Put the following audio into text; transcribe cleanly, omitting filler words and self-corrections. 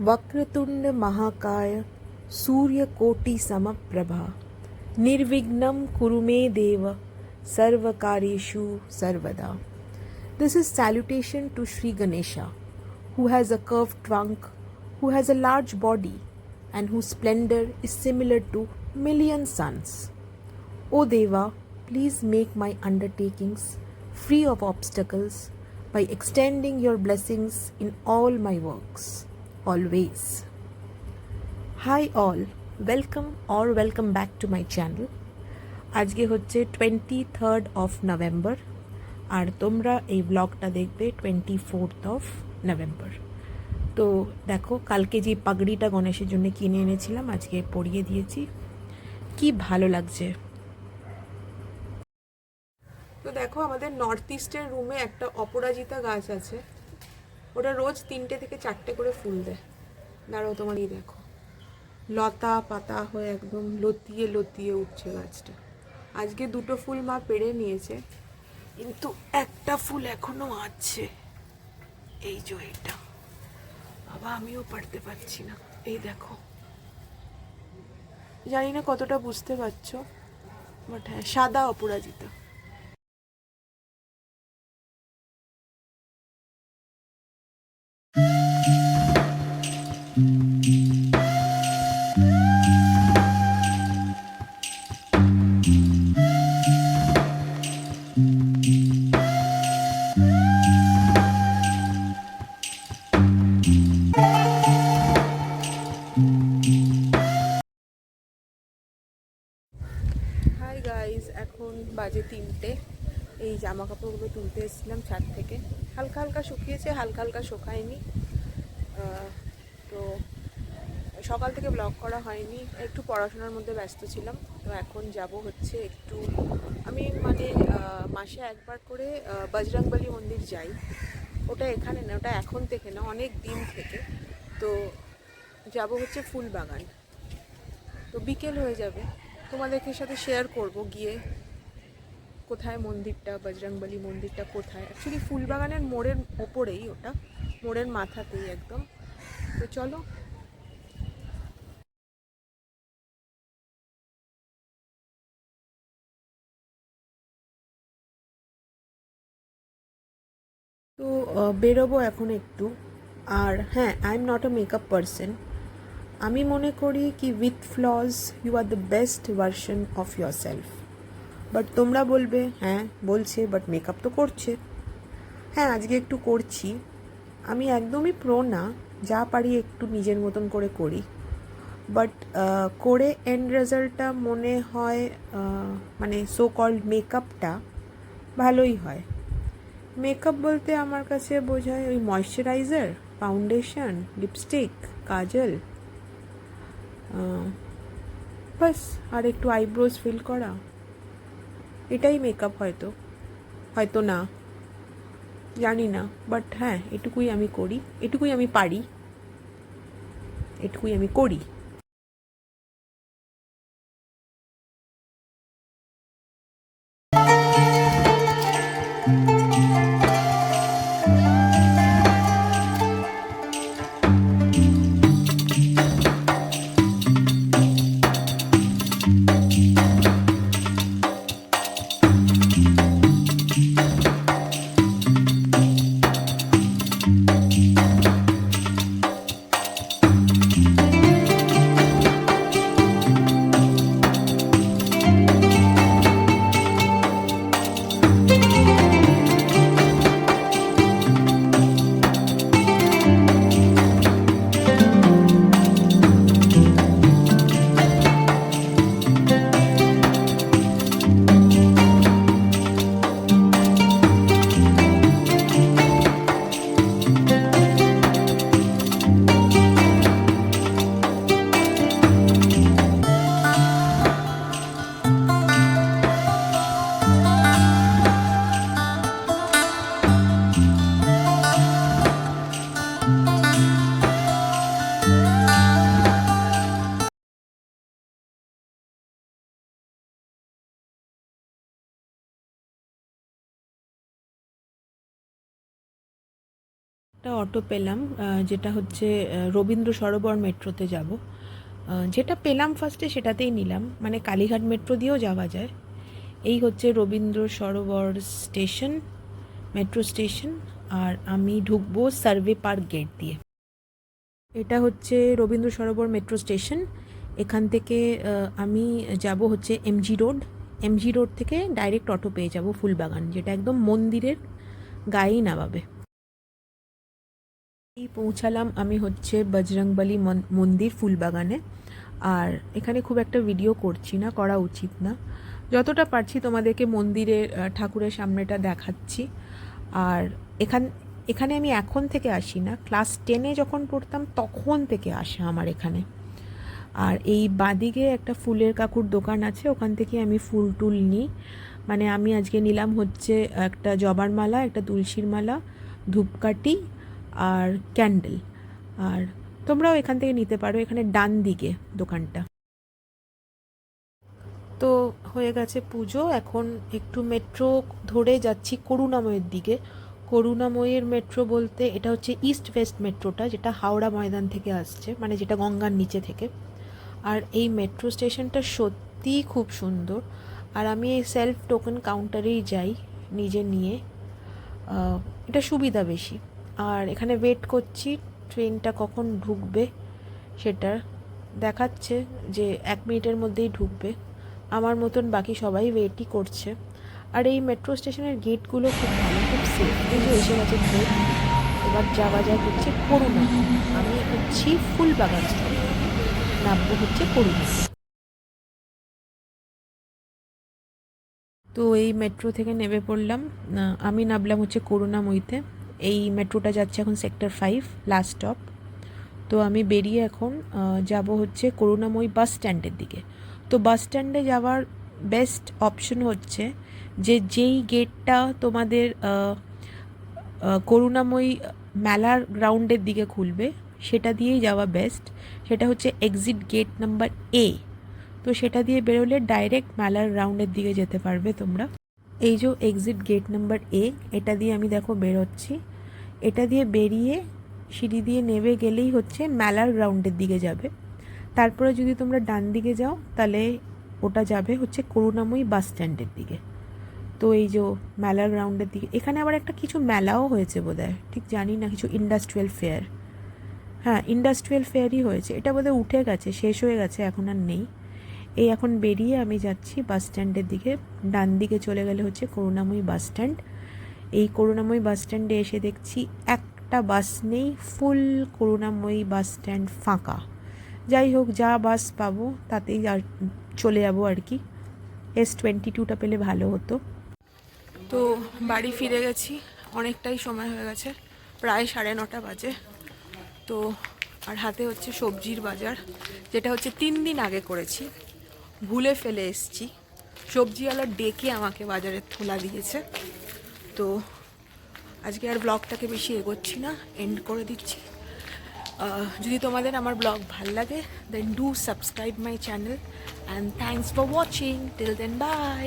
वक्रतुंड महाकाय सूर्यकोटि समप्रभा निर्विघ्नं कुरु मे देव सर्वकार्येषु सर्वदा. This is salutation to Sri Ganesha, who has a curved trunk, who has a large body, and whose splendor is similar to million suns. O Deva, please make my undertakings free of obstacles by extending your blessings in all my works, always. Hi all, welcome back to my channel. আজকে হচ্ছে 23rd of November আর তোমরা এই ব্লগটা দেখবে 24th of November. তো দেখো, কালকে যে পাগড়িটা গণেশের জন্য কিনে এনেছিলাম আজকে পরিয়ে দিয়েছি, কি ভালো লাগছে। তো দেখো, আমাদের নর্থ ইস্টের রুমে একটা অপরাজিতা গাছ আছে, ওটা রোজ 3টে থেকে 4টে করে ফুল দেয়। দাঁড়াও তোমারই দেখো, লতা পাতা হয়ে একদম লতিয়ে লতিয়ে উঠছে গাছটা। আজকে 2টো ফুল মা পেড়ে নিয়েছে, কিন্তু একটা ফুল এখনো আছে, এই যে এটা। বাবা, আমিও পারতে পারছি না। এই দেখো, জানি না কতটা বুঝতে পারছো, বাট হ্যাঁ, সাদা অপরাজিতা। হাই গাইজ, এখন বাজে 3টে। এই জামা কাপড়গুলো তুলতে এসেছিলাম ছাদ থেকে, হালকা হালকা শুকিয়েছে, হালকা হালকা শুকায়নি। তো সকাল থেকে ব্লগ করা হয়নি, একটু পড়াশোনার মধ্যে ব্যস্ত ছিলাম। তো এখন যাব হচ্ছে একটু, আমি মানে মাসে একবার করে বজরংবলী মন্দির যাই। ওটা এখানে না, ওটা এখন থেকে না, অনেক দিন থেকে। তো যাব হচ্ছে ফুলবাগান। তো বিকেল হয়ে যাবে, তোমাদেরকে সাথে শেয়ার করব গিয়ে কোথায় মন্দিরটা, বজরংবলী মন্দিরটা কোথায়। অ্যাকচুয়ালি ফুলবাগানের মোড়ের ওপরেই, ওটা মোড়ের মাথাতেই একদম। তো চলো। তো বেরোবো এখন একটু। আর হ্যাঁ, I am not a makeup person. আমি মনে করি কি with flaws you are the best version of yourself. But তোমরা বলবে হ্যাঁ বলছে, বাট মেকআপ তো করছে। হ্যাঁ, আজকে একটু করছি। আমি একদমই প্রো না, যা পারি একটু নিজের মতন করে করি। বাট করে এন্ড রেজাল্টটা মনে হয় মানে সো কল্ড মেকআপটা ভালোই হয়। মেকআপ বলতে আমার কাছে বোঝায় ওই ময়শ্চারাইজার, ফাউন্ডেশন, লিপস্টিক, কাজল, বাস, আর একটু আইব্রোজ ফিল করা, এটাই মেকআপ। হয়তো হয়তো না, জানি না, বাট হ্যাঁ, এটুকুই আমি করি, এটুকুই আমি পারি, এটুকুই আমি করি। একটা অটো পেলাম যেটা হচ্ছে রবীন্দ্র সরোবর মেট্রোতে যাব। যেটা পেলাম ফার্স্টে সেটাতেই নিলাম, মানে কালীঘাট মেট্রো দিয়েও যাওয়া যায়। এই হচ্ছে Rabindra Sarobar station, metro station, আর আমি ঢুকবো সার্ভে পার্ক গেট দিয়ে। এটা হচ্ছে রবীন্দ্র সরোবর মেট্রো স্টেশন। এখান থেকে আমি যাব হচ্ছে এমজি রোড। এমজি রোড থেকে ডাইরেক্ট অটো পেয়ে যাব ফুলবাগান, যেটা একদম মন্দিরের গায়েই নামাবে। এই পৌঁছালাম আমি হচ্ছে বজরংবলী মন্দির ফুলবাগানে। আর এখানে খুব একটা ভিডিও করছি না, করা উচিত না। যতটা পারছি তোমাদেরকে মন্দিরের ঠাকুরের সামনেটা দেখাচ্ছি। আর এখানে আমি এখন থেকে আসি না, ক্লাস 10-এ যখন পড়তাম তখন থেকে আসা আমার এখানে। আর এই বাদিকে একটা ফুলের কাকুর দোকান আছে, ওখান থেকে আমি ফুল টুল নিই। মানে আমি আজকে নিলাম হচ্ছে একটা জবার মালা, একটা তুলসীর মালা, ধূপকাঠি আর ক্যান্ডেল। আর তোমরাও এখান থেকে নিতে পারো, এখানে ডান দিকে দোকানটা। তো হয়ে গেছে পুজো, এখন একটু মেট্রো ধরে যাচ্ছি করুণাময়ের দিকে। করুণাময়ের মেট্রো বলতে এটা হচ্ছে ইস্ট ওয়েস্ট মেট্রোটা, যেটা হাওড়া ময়দান থেকে আসছে, মানে যেটা গঙ্গার নিচে থেকে। আর এই মেট্রো স্টেশনটা সত্যিই খুব সুন্দর। আর আমি এই সেলফ টোকেন কাউন্টারেই যাই নিজে নিয়ে, এটা সুবিধা বেশি। আর এখানে ওয়েট করছি ট্রেনটা কখন ঢুকবে, সেটা দেখাচ্ছে যে 1 মিনিটের মধ্যেই ঢুকবে। আমার মতন বাকি সবাই ওয়েটই করছে। আর এই মেট্রো স্টেশনের গেটগুলো খুব ভালো, খুব সেফ। এই যে এসে গেছে ট্রেন, এবার যাওয়া যায় হচ্ছে করুণা। আমি হচ্ছি ফুলবাগান থেকে, নামবো হচ্ছে করুণা। তো এই মেট্রো থেকে নেমে পড়লাম, আমি নামলাম হচ্ছে করুণাময়ীতে। এই মেট্রোটা যাচ্ছে এখন সেক্টর 5 লাস্ট স্টপ। তো আমি বেরিয়ে এখন যাব হচ্ছে করুণাময়ী বাস স্ট্যান্ডের দিকে। তো বাস স্ট্যান্ডে যাওয়ার বেস্ট অপশন হচ্ছে যে যেই গেটটা তোমাদের করুণাময়ী মেলার গ্রাউন্ডের দিকে খুলবে সেটা দিয়েই যাওয়া বেস্ট। সেটা হচ্ছে এক্সিট গেট নাম্বার A। তো সেটা দিয়ে বেরোলে ডাইরেক্ট মেলার গ্রাউন্ডের দিকে যেতে পারবে তোমরা। এই যে এক্সিট গেট নাম্বার A, এটা দিয়ে আমি দেখো বেরোচ্ছি। এটা দিয়ে বেরিয়ে সিঁড়ি দিয়ে নেমে গেলেই হচ্ছে মেলার গ্রাউন্ডের দিকে যাবে। তারপরে যদি তোমরা ডান দিকে যাও তাহলে ওটা যাবে হচ্ছে করুণাময়ী বাস স্ট্যান্ডের দিকে। তো এই যে মেলার গ্রাউন্ডের দিকে, এখানে আবার একটা কিছু মেলাও হয়েছে বোধহয়, ঠিক জানি না, কিছু ইন্ডাস্ট্রিয়াল ফেয়ার। হ্যাঁ, ইন্ডাস্ট্রিয়াল ফেয়ারই হয়েছে, এটা বোধহয় উঠে গেছে, শেষ হয়ে গেছে, এখন আর নেই। এই এখন বেরিয়ে আমি যাচ্ছি বাস স্ট্যান্ডের দিকে। ডান দিকে চলে গেলে হচ্ছে করুণাময়ী বাস স্ট্যান্ড। এই করুণাময়ী বাস স্ট্যান্ডে এসে দেখছি একটা বাস নেই, ফুল করুণাময়ী বাস স্ট্যান্ড ফাঁকা। যাই হোক, যা বাস পাবো তাতেই আর চলে যাবো আর কি। S22টা পেলে ভালো হতো। তো বাড়ি ফিরে গেছি, অনেকটাই সময় হয়ে গেছে, প্রায় 9:30 বাজে। তো আর হাতে হচ্ছে সবজির বাজার, যেটা হচ্ছে 3 দিন আগে করেছি, ভুলে ফেলে এসছি। সবজিওয়ালা ডেকে আমাকে বাজারের থোলা দিয়েছে। তো আজকে আর ব্লগটাকে বেশি এগোচ্ছি না, এন্ড করে দিচ্ছি। যদি তোমাদের আমার ব্লগ ভাল লাগে, then do subscribe my channel, and thanks for watching. Till then, by.